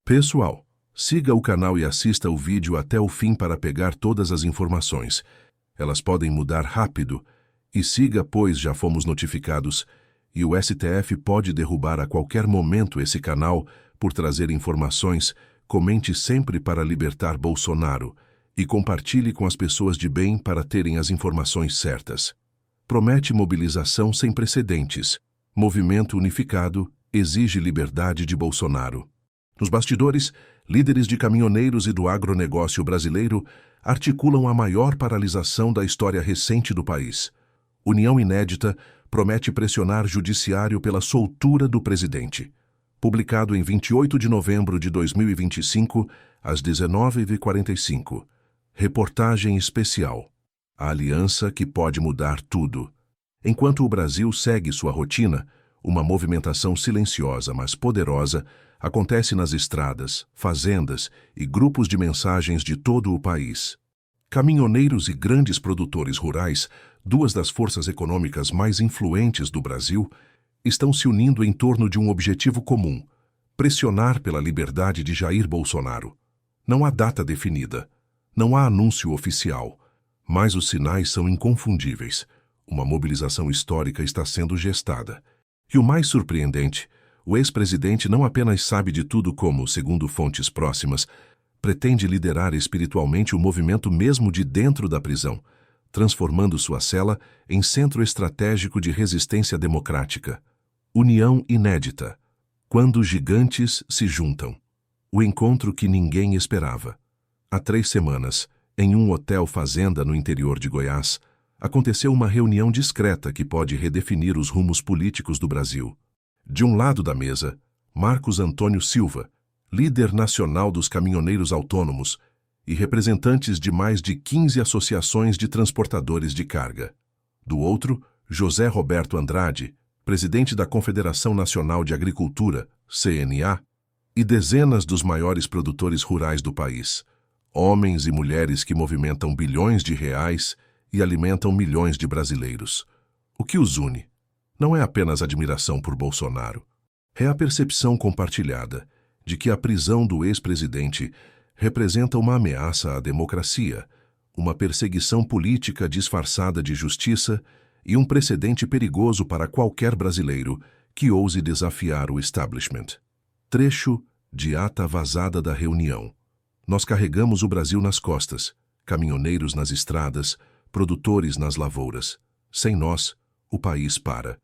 Pessoal, siga o canal e assista o vídeo até o fim para pegar todas as informações. Elas podem mudar rápido. E siga, pois já fomos notificados, e o STF pode derrubar a qualquer momento esse canal por trazer informações. Comente sempre para libertar Bolsonaro e compartilhe com as pessoas de bem para terem as informações certas. Promete mobilização sem precedentes. Movimento unificado exige liberdade de Bolsonaro. Nos bastidores, líderes de caminhoneiros e do agronegócio brasileiro articulam a maior paralisação da história recente do país. União Inédita promete pressionar judiciário pela soltura do presidente. Publicado em 28 de novembro de 2025, às 19h45. Reportagem especial. A aliança que pode mudar tudo. Enquanto o Brasil segue sua rotina, uma movimentação silenciosa, mas poderosa, acontece nas estradas, fazendas e grupos de mensagens de todo o país. Caminhoneiros e grandes produtores rurais, duas das forças econômicas mais influentes do Brasil, estão se unindo em torno de um objetivo comum: pressionar pela liberdade de Jair Bolsonaro. Não há data definida, não há anúncio oficial, mas os sinais são inconfundíveis. Uma mobilização histórica está sendo gestada. E o mais surpreendente, o ex-presidente não apenas sabe de tudo como, segundo fontes próximas, pretende liderar espiritualmente o movimento mesmo de dentro da prisão, transformando sua cela em centro estratégico de resistência democrática. União Inédita. Quando gigantes se juntam. O encontro que ninguém esperava. Há 3 semanas, em um hotel fazenda no interior de Goiás, aconteceu uma reunião discreta que pode redefinir os rumos políticos do Brasil. De um lado da mesa, Marcos Antônio Silva, líder nacional dos caminhoneiros autônomos e representantes de mais de 15 associações de transportadores de carga. Do outro, José Roberto Andrade, presidente da Confederação Nacional de Agricultura, CNA, e dezenas dos maiores produtores rurais do país, homens e mulheres que movimentam bilhões de reais e alimentam milhões de brasileiros. O que os une não é apenas admiração por Bolsonaro, é a percepção compartilhada de que a prisão do ex-presidente representa uma ameaça à democracia, uma perseguição política disfarçada de justiça e um precedente perigoso para qualquer brasileiro que ouse desafiar o establishment. Trecho de ata vazada da reunião. Nós carregamos o Brasil nas costas, caminhoneiros nas estradas, produtores nas lavouras. Sem nós, o país para.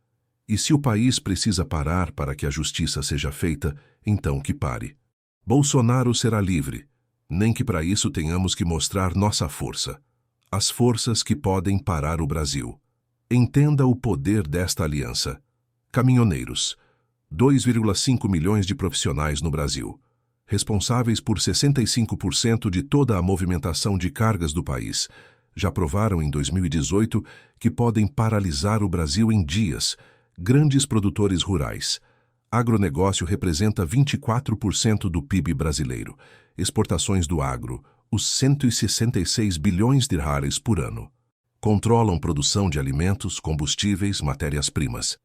E se o país precisa parar para que a justiça seja feita, então que pare. Bolsonaro será livre, nem que para isso tenhamos que mostrar nossa força. As forças que podem parar o Brasil. Entenda o poder desta aliança. Caminhoneiros. 2,5 milhões de profissionais no Brasil, responsáveis por 65% de toda a movimentação de cargas do país, já provaram em 2018 que podem paralisar o Brasil em dias. Grandes produtores rurais. Agronegócio representa 24% do PIB brasileiro. Exportações do agro, os 166 bilhões de reais por ano. Controlam produção de alimentos, combustíveis, matérias-primas.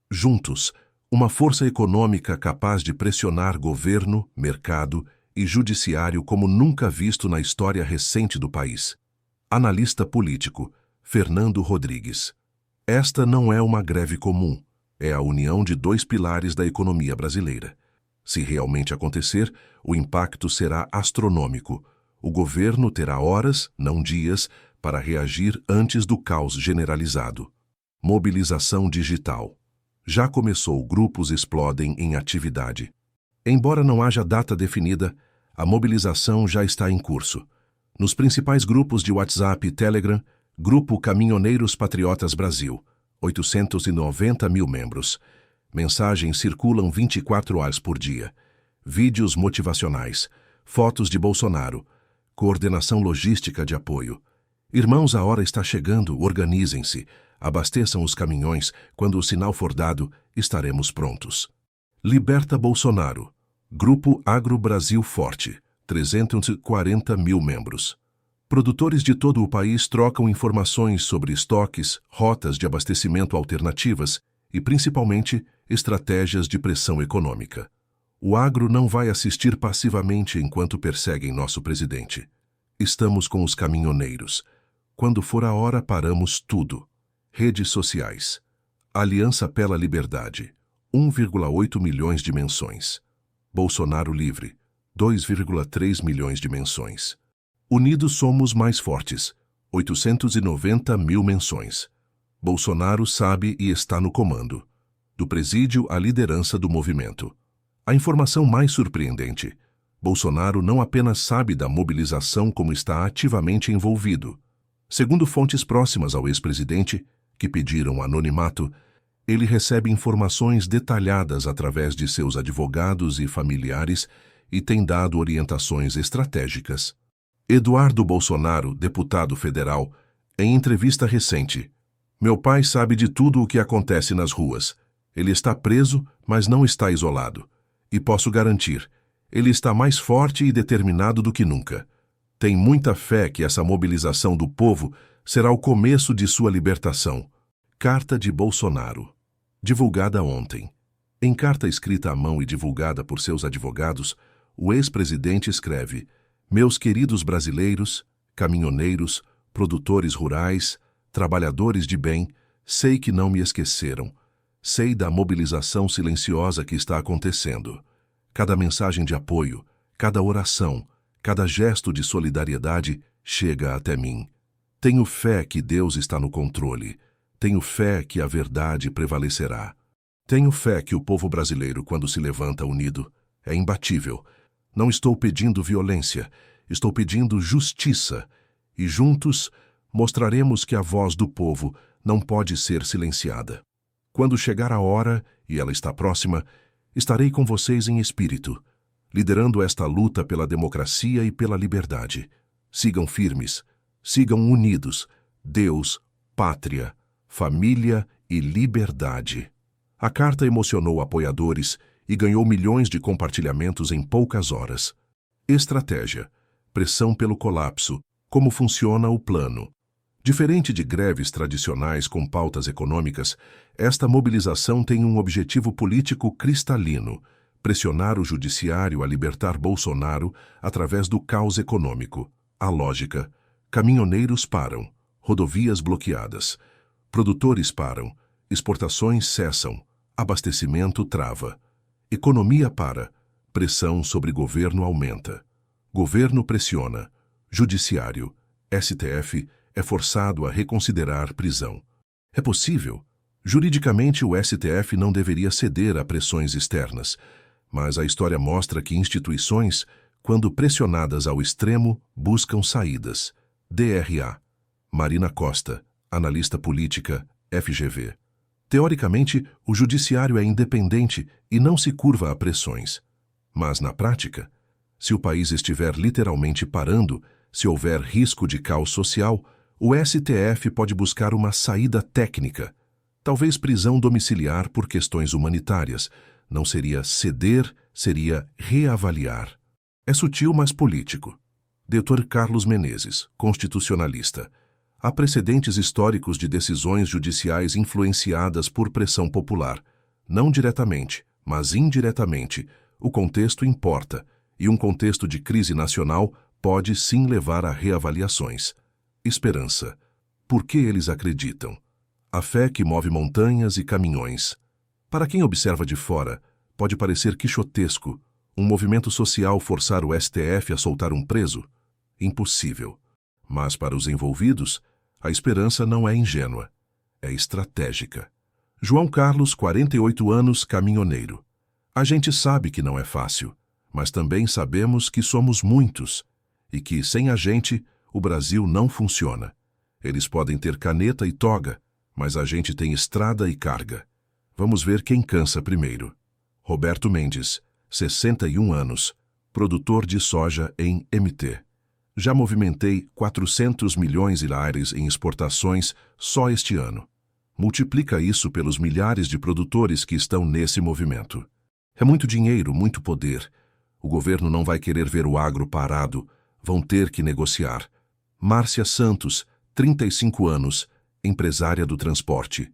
Juntos, uma força econômica capaz de pressionar governo, mercado e judiciário como nunca visto na história recente do país. Analista político, Fernando Rodrigues. Esta não é uma greve comum, é a união de 2 pilares da economia brasileira. Se realmente acontecer, o impacto será astronômico. O governo terá horas, não dias, para reagir antes do caos generalizado. Mobilização digital. Já começou, grupos explodem em atividade. Embora não haja data definida, a mobilização já está em curso. Nos principais grupos de WhatsApp e Telegram, Grupo Caminhoneiros Patriotas Brasil, 890 mil membros. Mensagens circulam 24 horas por dia. Vídeos motivacionais, fotos de Bolsonaro, coordenação logística de apoio. Irmãos, a hora está chegando, organizem-se, abasteçam os caminhões, quando o sinal for dado, estaremos prontos. Liberta Bolsonaro. Grupo Agro Brasil Forte, 340 mil membros. Produtores de todo o país trocam informações sobre estoques, rotas de abastecimento alternativas e, principalmente, estratégias de pressão econômica. O agro não vai assistir passivamente enquanto perseguem nosso presidente. Estamos com os caminhoneiros. Quando for a hora, paramos tudo. Redes sociais. Aliança pela Liberdade. 1,8 milhões de menções. Bolsonaro Livre. 2,3 milhões de menções. Unidos somos mais fortes. 890 mil menções. Bolsonaro sabe e está no comando. Do presídio à liderança do movimento. A informação mais surpreendente. Bolsonaro não apenas sabe da mobilização, como está ativamente envolvido. Segundo fontes próximas ao ex-presidente, que pediram anonimato, ele recebe informações detalhadas através de seus advogados e familiares e tem dado orientações estratégicas. Eduardo Bolsonaro, deputado federal, em entrevista recente: "Meu pai sabe de tudo o que acontece nas ruas. Ele está preso, mas não está isolado. E posso garantir, ele está mais forte e determinado do que nunca. Tem muita fé que essa mobilização do povo será o começo de sua libertação." Carta de Bolsonaro. Divulgada ontem. Em carta escrita à mão e divulgada por seus advogados, o ex-presidente escreve: "Meus queridos brasileiros, caminhoneiros, produtores rurais, trabalhadores de bem, sei que não me esqueceram. Sei da mobilização silenciosa que está acontecendo. Cada mensagem de apoio, cada oração, cada gesto de solidariedade chega até mim. Tenho fé que Deus está no controle. Tenho fé que a verdade prevalecerá. Tenho fé que o povo brasileiro, quando se levanta unido, é imbatível. Não estou pedindo violência, estou pedindo justiça. E juntos mostraremos que a voz do povo não pode ser silenciada. Quando chegar a hora, e ela está próxima, estarei com vocês em espírito, liderando esta luta pela democracia e pela liberdade. Sigam firmes, sigam unidos. Deus, pátria, família e liberdade." A carta emocionou apoiadores e ganhou milhões de compartilhamentos em poucas horas. Estratégia. Pressão pelo colapso. Como funciona o plano? Diferente de greves tradicionais com pautas econômicas, esta mobilização tem um objetivo político cristalino: pressionar o judiciário a libertar Bolsonaro através do caos econômico. A lógica: caminhoneiros param, rodovias bloqueadas, produtores param, exportações cessam, abastecimento trava. Economia para, pressão sobre governo aumenta. Governo pressiona, judiciário, STF é forçado a reconsiderar prisão. É possível? Juridicamente, o STF não deveria ceder a pressões externas, mas a história mostra que instituições, quando pressionadas ao extremo, buscam saídas. DRA. Marina Costa, analista política, FGV. Teoricamente, o judiciário é independente e não se curva a pressões. Mas, na prática, se o país estiver literalmente parando, se houver risco de caos social, o STF pode buscar uma saída técnica. Talvez prisão domiciliar por questões humanitárias. Não seria ceder, seria reavaliar. É sutil, mas político. Dr. Carlos Menezes, constitucionalista. Há precedentes históricos de decisões judiciais influenciadas por pressão popular. Não diretamente, mas indiretamente, o contexto importa, e um contexto de crise nacional pode sim levar a reavaliações. Esperança. Por que eles acreditam? A fé que move montanhas e caminhões. Para quem observa de fora, pode parecer quixotesco um movimento social forçar o STF a soltar um preso. Impossível. Mas para os envolvidos, a esperança não é ingênua, é estratégica. João Carlos, 48 anos, caminhoneiro. A gente sabe que não é fácil, mas também sabemos que somos muitos e que, sem a gente, o Brasil não funciona. Eles podem ter caneta e toga, mas a gente tem estrada e carga. Vamos ver quem cansa primeiro. Roberto Mendes, 61 anos, produtor de soja em MT. Já movimentei 400 milhões hilares em exportações só este ano. Multiplica isso pelos milhares de produtores que estão nesse movimento. É muito dinheiro, muito poder. O governo não vai querer ver o agro parado. Vão ter que negociar. Márcia Santos, 35 anos, empresária do transporte.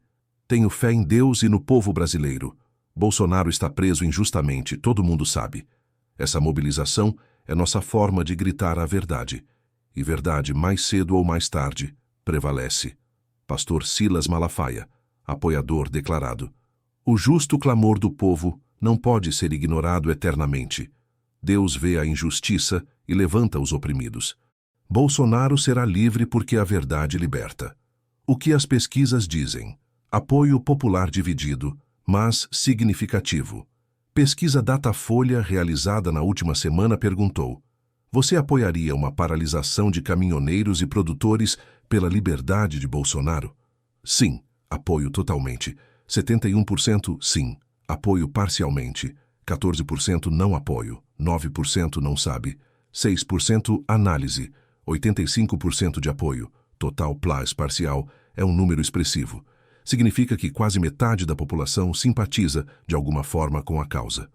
Tenho fé em Deus e no povo brasileiro. Bolsonaro está preso injustamente, todo mundo sabe. Essa mobilização é nossa forma de gritar a verdade. E verdade, mais cedo ou mais tarde, prevalece. Pastor Silas Malafaia, apoiador declarado. O justo clamor do povo não pode ser ignorado eternamente. Deus vê a injustiça e levanta os oprimidos. Bolsonaro será livre porque a verdade liberta. O que as pesquisas dizem? Apoio popular dividido, mas significativo. Pesquisa Datafolha realizada na última semana perguntou: você apoiaria uma paralisação de caminhoneiros e produtores pela liberdade de Bolsonaro? Sim, apoio totalmente. 71% sim, apoio parcialmente. 14% não apoio. 9% não sabe. 6% análise. 85% de apoio. Total plus parcial é um número expressivo. Significa que quase metade da população simpatiza de alguma forma com a causa.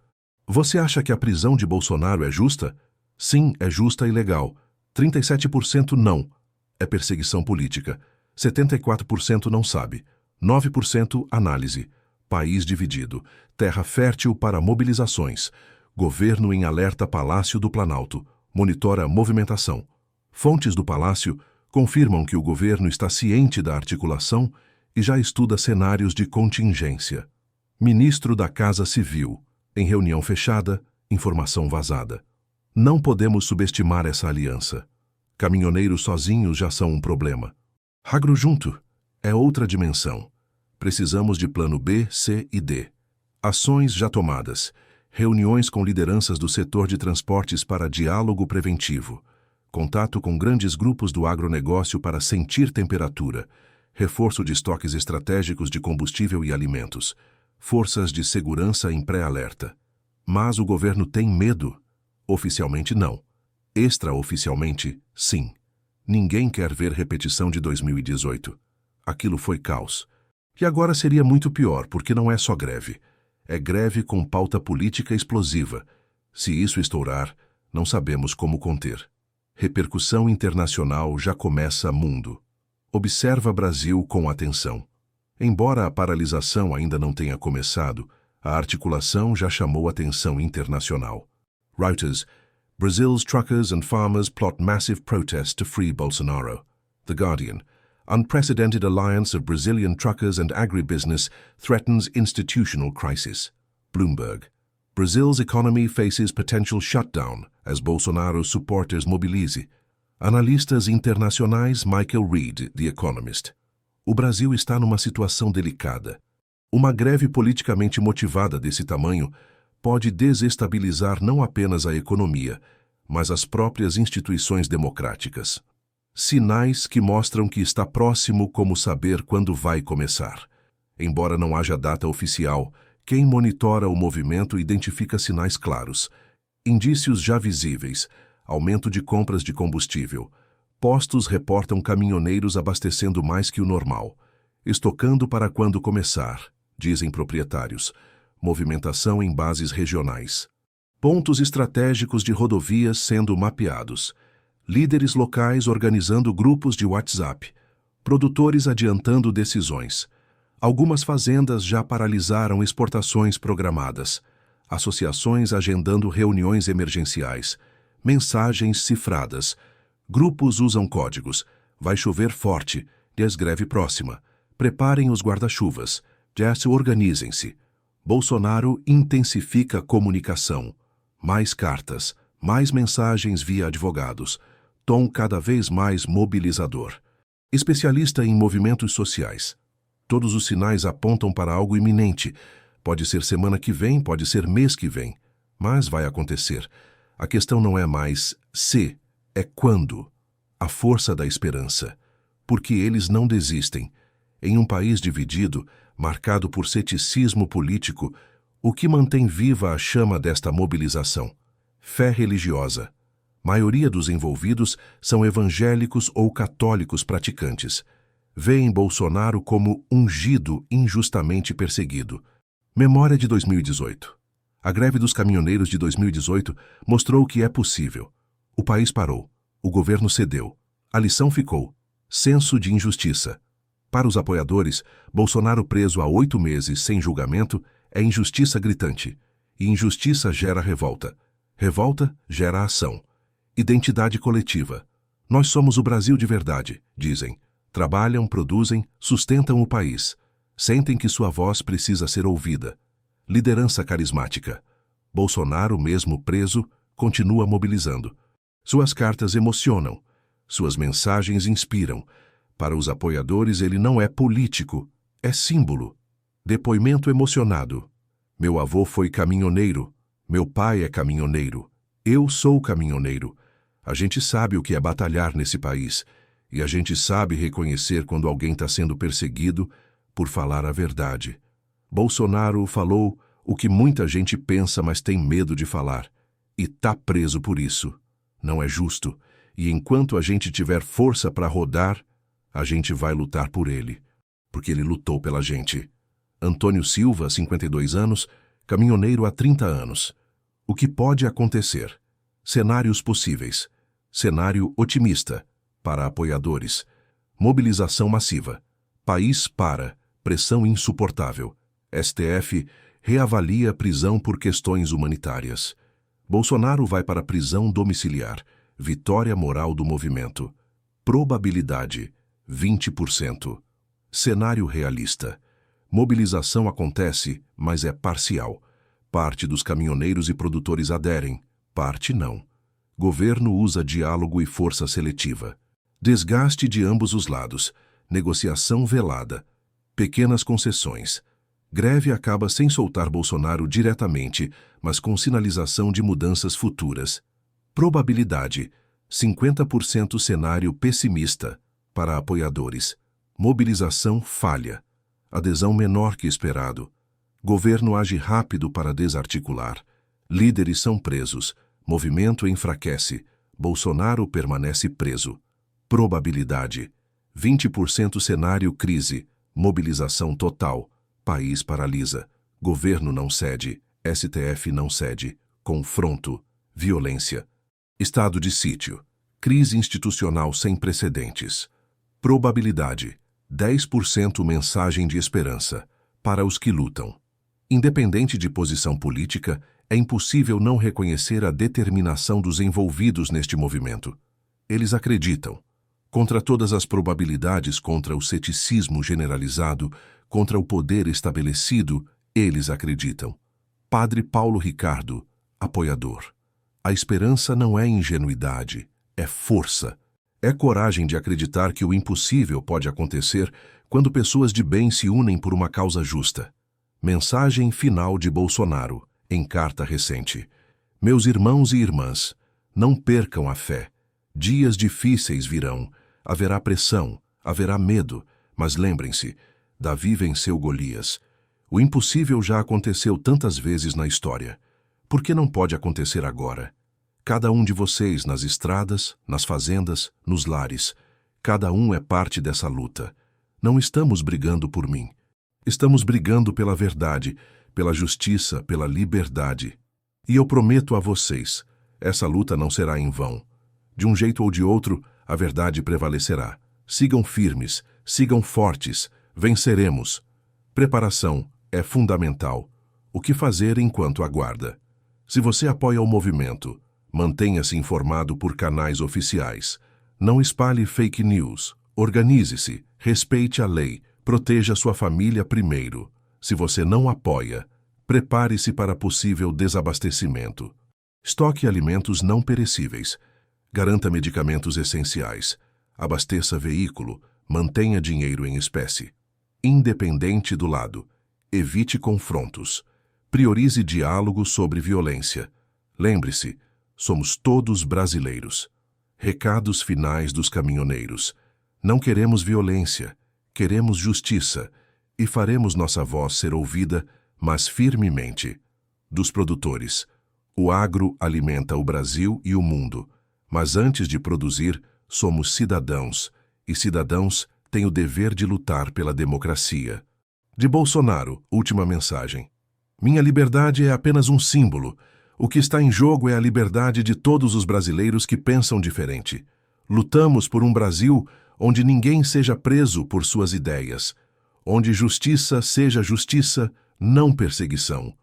Você acha que a prisão de Bolsonaro é justa? Sim, é justa e legal. 37% não. É perseguição política. 74% não sabe. 9% análise. País dividido. Terra fértil para mobilizações. Governo em alerta Palácio do Planalto. Monitora a movimentação. Fontes do Palácio confirmam que o governo está ciente da articulação e já estuda cenários de contingência. Ministro da Casa Civil. Em reunião fechada, informação vazada. Não podemos subestimar essa aliança. Caminhoneiros sozinhos já são um problema. Agro junto é outra dimensão. Precisamos de plano B, C e D. Ações já tomadas. Reuniões com lideranças do setor de transportes para diálogo preventivo. Contato com grandes grupos do agronegócio para sentir temperatura. Reforço de estoques estratégicos de combustível e alimentos. Forças de segurança em pré-alerta. Mas o governo tem medo? Oficialmente não. Extraoficialmente, sim. Ninguém quer ver repetição de 2018. Aquilo foi caos. E agora seria muito pior, porque não é só greve. É greve com pauta política explosiva. Se isso estourar, não sabemos como conter. Repercussão internacional já começa mundo. Observa Brasil com atenção. Embora a paralisação ainda não tenha começado, a articulação já chamou atenção internacional. Reuters: Brazil's truckers and farmers plot massive protest to free Bolsonaro. The Guardian: Unprecedented alliance of Brazilian truckers and agribusiness threatens institutional crisis. Bloomberg: Brazil's economy faces potential shutdown as Bolsonaro supporters mobilize. Analistas internacionais Michael Reed, The Economist: o Brasil está numa situação delicada. Uma greve politicamente motivada desse tamanho pode desestabilizar não apenas a economia, mas as próprias instituições democráticas. Sinais que mostram que está próximo, como saber quando vai começar. Embora não haja data oficial, quem monitora o movimento identifica sinais claros. Indícios já visíveis: aumento de compras de combustível. Postos reportam caminhoneiros abastecendo mais que o normal. Estocando para quando começar, dizem proprietários. Movimentação em bases regionais. Pontos estratégicos de rodovias sendo mapeados. Líderes locais organizando grupos de WhatsApp. Produtores adiantando decisões. Algumas fazendas já paralisaram exportações programadas. Associações agendando reuniões emergenciais. Mensagens cifradas. Grupos usam códigos. Vai chover forte. Desgreve próxima. Preparem os guarda-chuvas. Organizem-se. Bolsonaro intensifica comunicação. Mais cartas. Mais mensagens via advogados. Tom cada vez mais mobilizador. Especialista em movimentos sociais. Todos os sinais apontam para algo iminente. Pode ser semana que vem, pode ser mês que vem. Mas vai acontecer. A questão não é mais se, é quando. A força da esperança. Porque eles não desistem. Em um país dividido, marcado por ceticismo político, o que mantém viva a chama desta mobilização? Fé religiosa. Maioria dos envolvidos são evangélicos ou católicos praticantes. Veem Bolsonaro como ungido injustamente perseguido. Memória de 2018. A greve dos caminhoneiros de 2018 mostrou que é possível. O país parou. O governo cedeu. A lição ficou: senso de injustiça. Para os apoiadores, Bolsonaro preso há 8 meses sem julgamento é injustiça gritante. E injustiça gera revolta. Revolta gera ação. Identidade coletiva. Nós somos o Brasil de verdade, dizem. Trabalham, produzem, sustentam o país. Sentem que sua voz precisa ser ouvida. Liderança carismática. Bolsonaro, mesmo preso, continua mobilizando. Suas cartas emocionam. Suas mensagens inspiram. Para os apoiadores, ele não é político, é símbolo. Depoimento emocionado. Meu avô foi caminhoneiro. Meu pai é caminhoneiro. Eu sou caminhoneiro. A gente sabe o que é batalhar nesse país. E a gente sabe reconhecer quando alguém está sendo perseguido por falar a verdade. Bolsonaro falou o que muita gente pensa, mas tem medo de falar. E tá preso por isso. Não é justo. E enquanto a gente tiver força para rodar, a gente vai lutar por ele. Porque ele lutou pela gente. Antônio Silva, 52 anos, caminhoneiro há 30 anos. O que pode acontecer? Cenários possíveis. Cenário otimista. Para apoiadores. Mobilização massiva. País para. Pressão insuportável. STF reavalia prisão por questões humanitárias. Bolsonaro vai para prisão domiciliar. Vitória moral do movimento. Probabilidade, 20%. Cenário realista. Mobilização acontece, mas é parcial. Parte dos caminhoneiros e produtores aderem, parte não. Governo usa diálogo e força seletiva. Desgaste de ambos os lados. Negociação velada. Pequenas concessões. Greve acaba sem soltar Bolsonaro diretamente, mas com sinalização de mudanças futuras. Probabilidade, 50% cenário pessimista. Para apoiadores. Mobilização falha. Adesão menor que esperado. Governo age rápido para desarticular. Líderes são presos. Movimento enfraquece. Bolsonaro permanece preso. Probabilidade, 20% cenário crise. Mobilização total. País paralisa. Governo não cede. STF não cede. Confronto. Violência. Estado de sítio. Crise institucional sem precedentes. Probabilidade. 10% mensagem de esperança. Para os que lutam. Independente de posição política, é impossível não reconhecer a determinação dos envolvidos neste movimento. Eles acreditam. Contra todas as probabilidades, contra o ceticismo generalizado, contra o poder estabelecido, eles acreditam. Padre Paulo Ricardo, apoiador. A esperança não é ingenuidade, é força. É coragem de acreditar que o impossível pode acontecer quando pessoas de bem se unem por uma causa justa. Mensagem final de Bolsonaro, em carta recente. Meus irmãos e irmãs, não percam a fé. Dias difíceis virão. Haverá pressão, haverá medo, mas lembrem-se, Davi venceu Golias. O impossível já aconteceu tantas vezes na história. Por que não pode acontecer agora? Cada um de vocês nas estradas, nas fazendas, nos lares. Cada um é parte dessa luta. Não estamos brigando por mim. Estamos brigando pela verdade, pela justiça, pela liberdade. E eu prometo a vocês, essa luta não será em vão. De um jeito ou de outro, a verdade prevalecerá. Sigam firmes, sigam fortes, venceremos. Preparação é fundamental. O que fazer enquanto aguarda? Se você apoia o movimento, mantenha-se informado por canais oficiais. Não espalhe fake news. Organize-se, respeite a lei, proteja sua família primeiro. Se você não apoia, prepare-se para possível desabastecimento. Estoque alimentos não perecíveis. Garanta medicamentos essenciais. Abasteça veículo. Mantenha dinheiro em espécie. Independente do lado. Evite confrontos. Priorize diálogo sobre violência. Lembre-se, somos todos brasileiros. Recados finais dos caminhoneiros. Não queremos violência, queremos justiça e faremos nossa voz ser ouvida, mas firmemente. Dos produtores. O agro alimenta o Brasil e o mundo. Mas antes de produzir, somos cidadãos, e cidadãos têm o dever de lutar pela democracia. De Bolsonaro, última mensagem. Minha liberdade é apenas um símbolo. O que está em jogo é a liberdade de todos os brasileiros que pensam diferente. Lutamos por um Brasil onde ninguém seja preso por suas ideias, onde justiça seja justiça, não perseguição.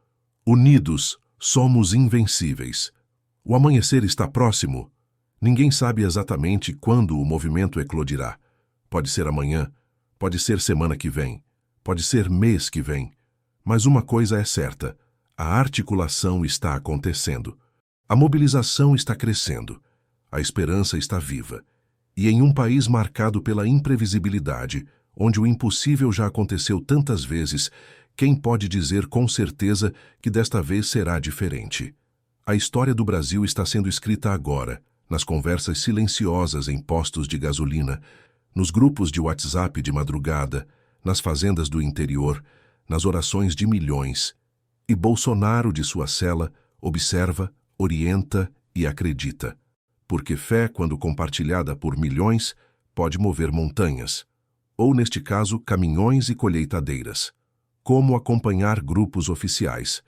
Unidos, somos invencíveis. O amanhecer está próximo. Ninguém sabe exatamente quando o movimento eclodirá. Pode ser amanhã, pode ser semana que vem, pode ser mês que vem. Mas uma coisa é certa: a articulação está acontecendo. A mobilização está crescendo. A esperança está viva. E em um país marcado pela imprevisibilidade, onde o impossível já aconteceu tantas vezes, quem pode dizer com certeza que desta vez será diferente? A história do Brasil está sendo escrita agora, nas conversas silenciosas em postos de gasolina, nos grupos de WhatsApp de madrugada, nas fazendas do interior, nas orações de milhões. E Bolsonaro, de sua cela, observa, orienta e acredita. Porque fé, quando compartilhada por milhões, pode mover montanhas. Ou, neste caso, caminhões e colheitadeiras. Como acompanhar grupos oficiais?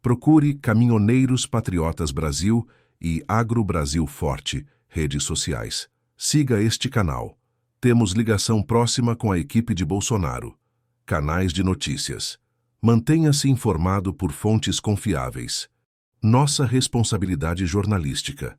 Procure Caminhoneiros Patriotas Brasil e Agro Brasil Forte, redes sociais. Siga este canal. Temos ligação próxima com a equipe de Bolsonaro. Canais de notícias. Mantenha-se informado por fontes confiáveis. Nossa responsabilidade jornalística.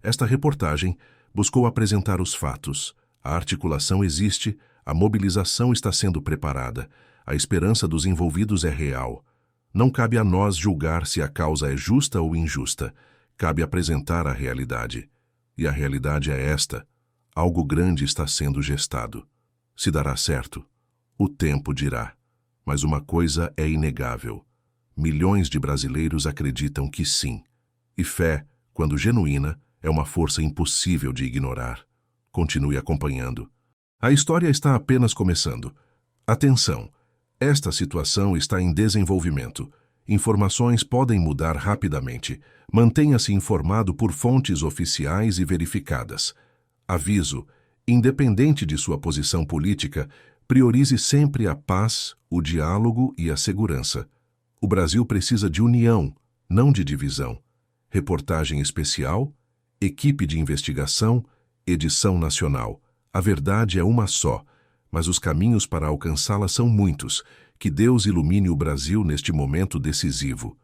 Esta reportagem buscou apresentar os fatos. A articulação existe, a mobilização está sendo preparada, a esperança dos envolvidos é real. Não cabe a nós julgar se a causa é justa ou injusta. Cabe apresentar a realidade. E a realidade é esta: algo grande está sendo gestado. Se dará certo, o tempo dirá. Mas uma coisa é inegável: milhões de brasileiros acreditam que sim. E fé, quando genuína, é uma força impossível de ignorar. Continue acompanhando. A história está apenas começando. Atenção! Esta situação está em desenvolvimento. Informações podem mudar rapidamente. Mantenha-se informado por fontes oficiais e verificadas. Aviso: independente de sua posição política, priorize sempre a paz, o diálogo e a segurança. O Brasil precisa de união, não de divisão. Reportagem especial, equipe de investigação, edição nacional. A verdade é uma só, mas os caminhos para alcançá-la são muitos. Que Deus ilumine o Brasil neste momento decisivo.